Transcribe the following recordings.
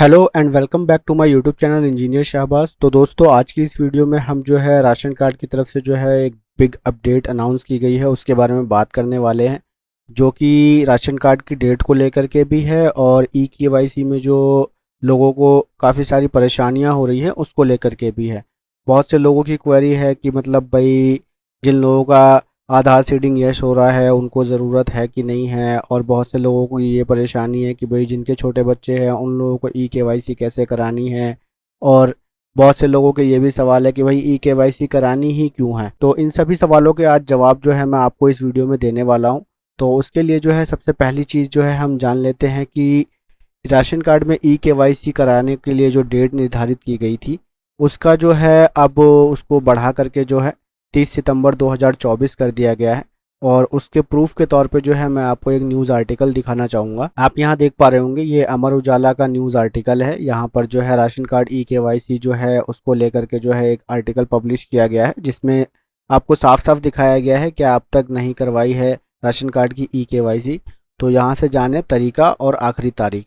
Hello and welcome back to my YouTube channel engineer Shahbaz. तो दोस्तों, आज की इस वीडियो में हम जो है राशन कार्ड की तरफ से जो है एक बिग अपडेट अनाउंस की गई है उसके बारे में बात करने वाले हैं, जो कि राशन कार्ड की डेट को लेकर के भी है और ई केवाईसी में जो लोगों को काफ़ी सारी परेशानियां हो रही है उसको लेकर के भी है। बहुत से लोगों की क्वेरी है कि मतलब भाई, जिन लोगों का आधार सीडिंग यस हो रहा है उनको ज़रूरत है कि नहीं है, और बहुत से लोगों को ये परेशानी है कि भाई जिनके छोटे बच्चे हैं उन लोगों को ई केवाईसी कैसे करानी है। और बहुत से लोगों के ये भी सवाल है कि भाई ई केवाईसी करानी ही क्यों है। तो इन सभी सवालों के आज जवाब जो है मैं आपको इस वीडियो में देने वाला हूँ। तो उसके लिए जो है सबसे पहली चीज़ जो है हम जान लेते हैं कि राशन कार्ड में ई केवाईसी कराने के लिए जो डेट निर्धारित की गई थी उसका जो है अब उसको बढ़ा करके जो है 30 सितंबर 2024 कर दिया गया है। और उसके प्रूफ के तौर पे जो है मैं आपको एक न्यूज़ आर्टिकल दिखाना चाहूँगा। आप यहाँ देख पा रहे होंगे, ये अमर उजाला का न्यूज़ आर्टिकल है। यहाँ पर जो है राशन कार्ड ई केवाईसी जो है उसको लेकर के जो है एक आर्टिकल पब्लिश किया गया है, जिसमें आपको साफ साफ दिखाया गया है कि आप तक नहीं करवाई है राशन कार्ड की ई केवाईसी तो यहाँ से जाने तरीका और आखिरी तारीख।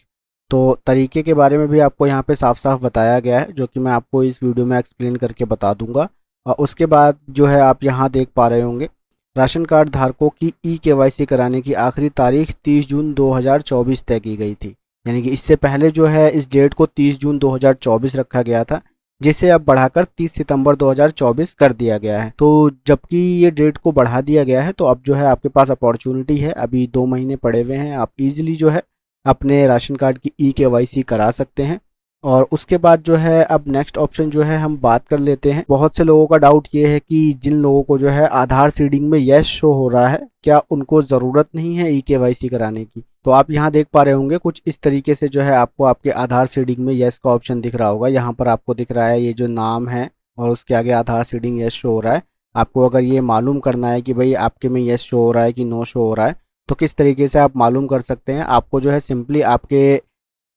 तो तरीके के बारे में भी आपको यहाँ पे साफ साफ बताया गया है, जो कि मैं आपको इस वीडियो में एक्सप्लेन करके बता दूंगा। और उसके बाद जो है आप यहाँ देख पा रहे होंगे, राशन कार्ड धारकों की ई केवाईसी कराने की आखिरी तारीख 30 जून 2024 तय की गई थी। यानी कि इससे पहले जो है इस डेट को 30 जून 2024 रखा गया था, जिसे अब बढ़ाकर 30 सितंबर 2024 कर दिया गया है। तो जबकि ये डेट को बढ़ा दिया गया है तो अब जो है आपके पास अपॉर्चुनिटी है, अभी 2 महीने पड़े हुए हैं, आप इजीली जो है अपने राशन कार्ड की ई केवाईसी करा सकते हैं। और उसके बाद जो है अब नेक्स्ट ऑप्शन जो है हम बात कर लेते हैं। बहुत से लोगों का डाउट ये है कि जिन लोगों को जो है आधार सीडिंग में यस शो हो रहा है, क्या उनको ज़रूरत नहीं है ई केवाईसी कराने की। तो आप यहाँ देख पा रहे होंगे कुछ इस तरीके से जो है आपको आपके आधार सीडिंग में यस का ऑप्शन दिख रहा होगा। यहाँ पर आपको दिख रहा है ये जो नाम है और उसके आगे आधार सीडिंग यस शो हो रहा है। आपको अगर ये मालूम करना है कि भाई आपके में यस शो हो रहा है कि नो शो हो रहा है, तो किस तरीके से आप मालूम कर सकते हैं। आपको जो है सिंपली आपके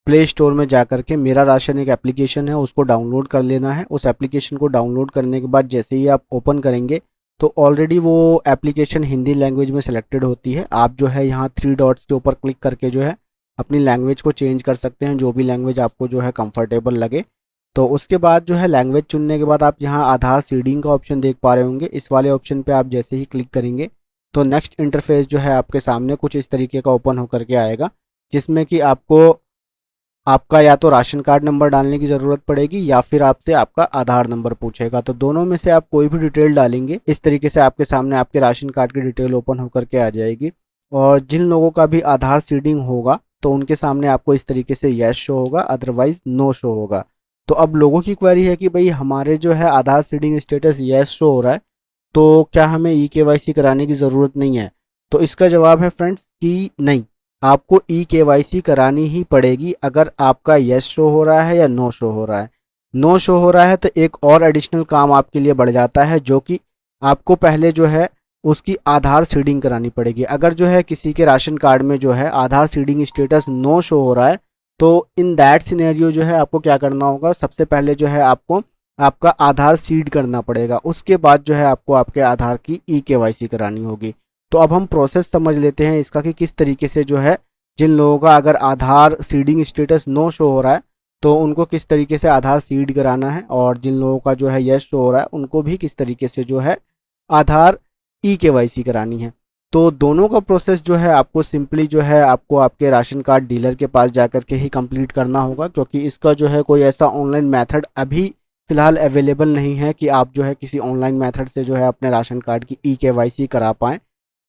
प्ले स्टोर में जा कर के मेरा राशन एक एप्लीकेशन है उसको डाउनलोड कर लेना है। उस एप्लीकेशन को डाउनलोड करने के बाद जैसे ही आप ओपन करेंगे तो ऑलरेडी वो एप्लीकेशन हिंदी लैंग्वेज में सिलेक्टेड होती है। आप जो है यहाँ 3 डॉट्स के ऊपर क्लिक करके जो है अपनी लैंग्वेज को चेंज कर सकते हैं, जो भी लैंग्वेज आपको जो है कंफर्टेबल लगे। तो उसके बाद जो है लैंग्वेज चुनने के बाद आप यहाँ आधार सीडिंग का ऑप्शन देख पा रहे होंगे। इस वाले ऑप्शन पे आप जैसे ही क्लिक करेंगे तो नेक्स्ट इंटरफेस जो है आपके सामने कुछ इस तरीके का ओपन होकर के आएगा, जिसमें कि आपको आपका या तो राशन कार्ड नंबर डालने की ज़रूरत पड़ेगी या फिर आपसे आपका आधार नंबर पूछेगा। तो दोनों में से आप कोई भी डिटेल डालेंगे, इस तरीके से आपके सामने आपके राशन कार्ड की डिटेल ओपन होकर के आ जाएगी। और जिन लोगों का भी आधार सीडिंग होगा तो उनके सामने आपको इस तरीके से यस शो होगा, अदरवाइज नो शो होगा। तो अब लोगों की क्वेरी है कि भाई हमारे जो है आधार सीडिंग स्टेटस यस शो हो रहा है, तो क्या हमें ई केवाईसी कराने की ज़रूरत नहीं है। तो इसका जवाब है फ्रेंड्स कि नहीं, आपको ई केवाईसी करानी ही पड़ेगी अगर आपका यस शो हो रहा है या नो शो हो रहा है। नो शो हो रहा है तो एक और एडिशनल काम आपके लिए बढ़ जाता है, जो कि आपको पहले जो है उसकी आधार सीडिंग करानी पड़ेगी। अगर जो है किसी के राशन कार्ड में जो है आधार सीडिंग स्टेटस नो शो हो रहा है, तो इन दैट सिनेरियो जो है आपको क्या करना होगा, सबसे पहले जो है आपको आपका आधार सीड करना पड़ेगा। उसके बाद जो है आपको आपके आधार की ई केवाईसी करानी होगी। तो अब हम प्रोसेस समझ लेते हैं इसका कि किस तरीके से जो है जिन लोगों का अगर आधार सीडिंग स्टेटस नो शो हो रहा है तो उनको किस तरीके से आधार सीड कराना है, और जिन लोगों का जो है यस शो हो रहा है उनको भी किस तरीके से जो है आधार ई केवाईसी करानी है। तो दोनों का प्रोसेस जो है आपको सिंपली जो है आपको आपके राशन कार्ड डीलर के पास जा कर के ही कंप्लीट करना होगा, क्योंकि इसका जो है कोई ऐसा ऑनलाइन मेथड अभी फ़िलहाल अवेलेबल नहीं है कि आप जो है किसी ऑनलाइन मेथड से जो है अपने राशन कार्ड की ई केवाईसी करा पाएँ।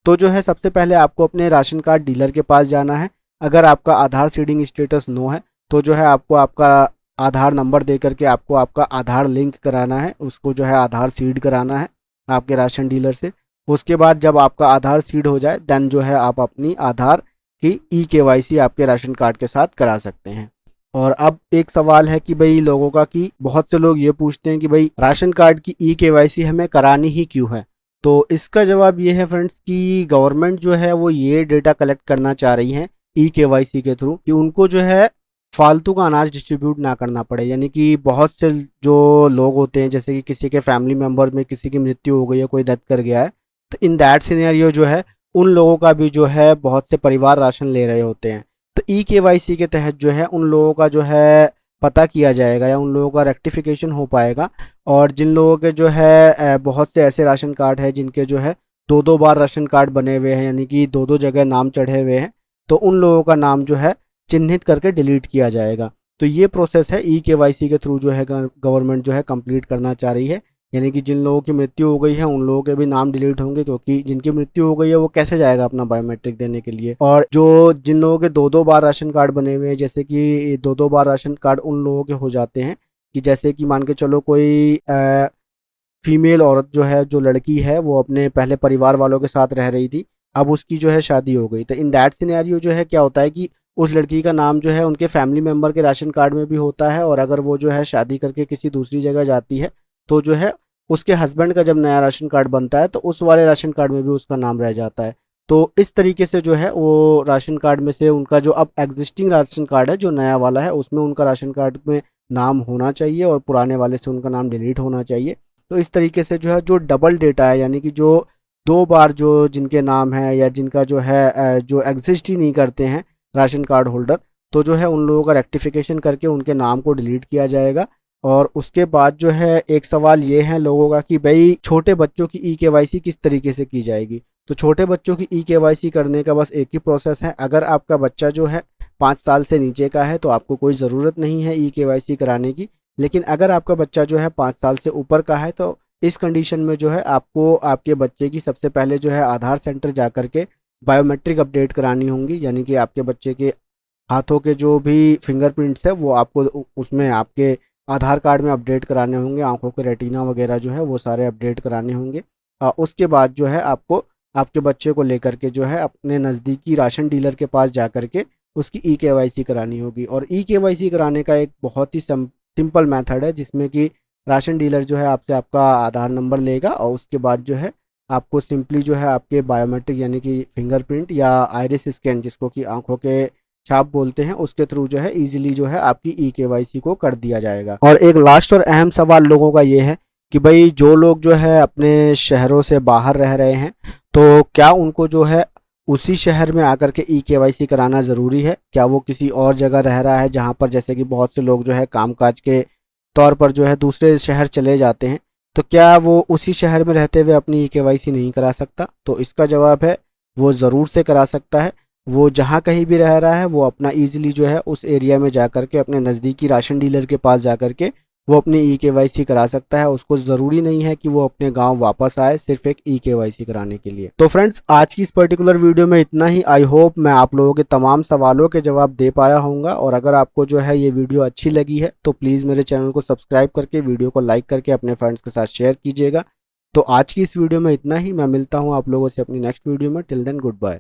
तो जो है सबसे पहले आपको अपने राशन कार्ड डीलर के पास जाना है। अगर आपका आधार सीडिंग स्टेटस नो है तो जो है आपको आपका आधार नंबर दे करके आपको आपका आधार लिंक कराना है, उसको जो है आधार सीड कराना है आपके राशन डीलर से। उसके बाद जब आपका आधार सीड हो जाए देन जो है आप अपनी आधार की ई केवाईसी आपके राशन कार्ड के साथ करा सकते हैं। और अब एक सवाल है कि भाई लोगों का, कि बहुत से लोग ये पूछते हैं कि भाई राशन कार्ड की ई केवाईसी हमें करानी ही क्यों है। तो इसका जवाब ये है फ्रेंड्स कि गवर्नमेंट जो है वो ये डेटा कलेक्ट करना चाह रही है ई केवाईसी के थ्रू, कि उनको जो है फालतू का अनाज डिस्ट्रीब्यूट ना करना पड़े। यानी कि बहुत से जो लोग होते हैं, जैसे कि किसी के फैमिली मेम्बर में किसी की मृत्यु हो गई है, कोई डेथ कर गया है, तो इन दैट सिनेरियो जो है उन लोगों का भी जो है बहुत से परिवार राशन ले रहे होते हैं। तो ई केवाईसी के तहत जो है उन लोगों का जो है पता किया जाएगा या उन लोगों का रेक्टिफिकेशन हो पाएगा। और जिन लोगों के जो है बहुत से ऐसे राशन कार्ड है जिनके जो है दो दो बार राशन कार्ड बने हुए हैं, यानी कि दो दो जगह नाम चढ़े हुए हैं, तो उन लोगों का नाम जो है चिन्हित करके डिलीट किया जाएगा। तो ये प्रोसेस है ई-केवाईसी के थ्रू जो है गवर्नमेंट जो है कंप्लीट करना चाह रही है। यानी कि जिन लोगों की मृत्यु हो गई है उन लोगों के भी नाम डिलीट होंगे, क्योंकि जिनकी मृत्यु हो गई है वो कैसे जाएगा अपना बायोमेट्रिक देने के लिए। और जो जिन लोगों के दो दो बार राशन कार्ड बने हुए हैं, जैसे कि दो दो बार राशन कार्ड उन लोगों के हो जाते हैं कि जैसे कि मान के चलो कोई फीमेल औरत जो है, जो लड़की है, वो अपने पहले परिवार वालों के साथ रह रही थी, अब उसकी जो है शादी हो गई, तो इन दैट सिनेरियो जो है क्या होता है कि उस लड़की का नाम जो है उनके फैमिली मेंबर के राशन कार्ड में भी होता है, और अगर वो जो है शादी करके किसी दूसरी जगह जाती है तो जो है उसके हस्बैंड का जब नया राशन कार्ड बनता है तो उस वाले राशन कार्ड में भी उसका नाम रह जाता है। तो इस तरीके से जो है वो राशन कार्ड में से उनका जो अब एग्जिस्टिंग राशन कार्ड है, जो नया वाला है, उसमें उनका राशन कार्ड में नाम होना चाहिए और पुराने वाले से उनका नाम डिलीट होना चाहिए। तो इस तरीके से जो है जो डबल डेटा है, यानी कि जो दो बार जो जिनके नाम है या जिनका जो है जो एग्जिस्ट ही नहीं करते हैं राशन कार्ड होल्डर, तो जो है उन लोगों का रेक्टिफिकेशन करके उनके नाम को डिलीट किया जाएगा। और उसके बाद जो है एक सवाल ये है लोगों का कि भाई छोटे बच्चों की ई-केवाईसी किस तरीके से की जाएगी। तो छोटे बच्चों की ई-केवाईसी करने का बस एक ही प्रोसेस है। अगर आपका बच्चा जो है 5 साल से नीचे का है तो आपको कोई ज़रूरत नहीं है ई-केवाईसी कराने की। लेकिन अगर आपका बच्चा जो है 5 साल से ऊपर का है तो इस कंडीशन में जो है आपको आपके बच्चे की सबसे पहले जो है आधार सेंटर जा कर के बायोमेट्रिक अपडेट करानी होंगी। यानी कि आपके बच्चे के हाथों के जो भी फिंगरप्रिंट्स है वो आपको उसमें आपके आधार कार्ड में अपडेट कराने होंगे, आंखों के रेटिना वगैरह जो है वो सारे अपडेट कराने होंगे। उसके बाद जो है आपको आपके बच्चे को लेकर के जो है अपने नज़दीकी राशन डीलर के पास जा कर के उसकी ई-केवाईसी करानी होगी। और ई-केवाईसी कराने का एक बहुत ही सिंपल मेथड है, जिसमें कि राशन डीलर जो है आपसे आपका आधार नंबर लेगा और उसके बाद जो है आपको सिंपली जो है आपके बायोमेट्रिक यानी कि फिंगरप्रिंट या आइरिस स्कैन, जिसको कि आंखों के छाप बोलते हैं, उसके थ्रू जो है इजीली जो है आपकी ई-केवाईसी को कर दिया जाएगा। और एक लास्ट और अहम सवाल लोगों का ये है कि भाई जो लोग जो है अपने शहरों से बाहर रह रहे हैं तो क्या उनको जो है उसी शहर में आकर के ई-केवाईसी कराना ज़रूरी है? क्या वो किसी और जगह रह रहा है जहाँ पर जैसे कि बहुत से लोग जो है कामकाज के तौर पर जो है दूसरे शहर चले जाते हैं, तो क्या वो उसी शहर में रहते हुए अपनी ई-केवाईसी नहीं करा सकता? तो इसका जवाब है वो ज़रूर से करा सकता है। वो जहाँ कहीं भी रह रहा है वो अपना ईज़िली जो है उस एरिया में जा कर के अपने नज़दीकी राशन डीलर के पास जा कर के वो अपनी ई-केवाईसी करा सकता है। उसको ज़रूरी नहीं है कि वो अपने गांव वापस आए सिर्फ एक ई-केवाईसी कराने के लिए। तो फ्रेंड्स, आज की इस पर्टिकुलर वीडियो में इतना ही। आई होप मैं आप लोगों के तमाम सवालों के जवाब दे पाया होऊंगा। और अगर आपको जो है ये वीडियो अच्छी लगी है तो प्लीज़ मेरे चैनल को सब्सक्राइब करके वीडियो को लाइक करके अपने फ्रेंड्स के साथ शेयर कीजिएगा। तो आज की इस वीडियो में इतना ही। मैं मिलता हूँ आप लोगों से अपनी नेक्स्ट वीडियो में। Till then, good bye.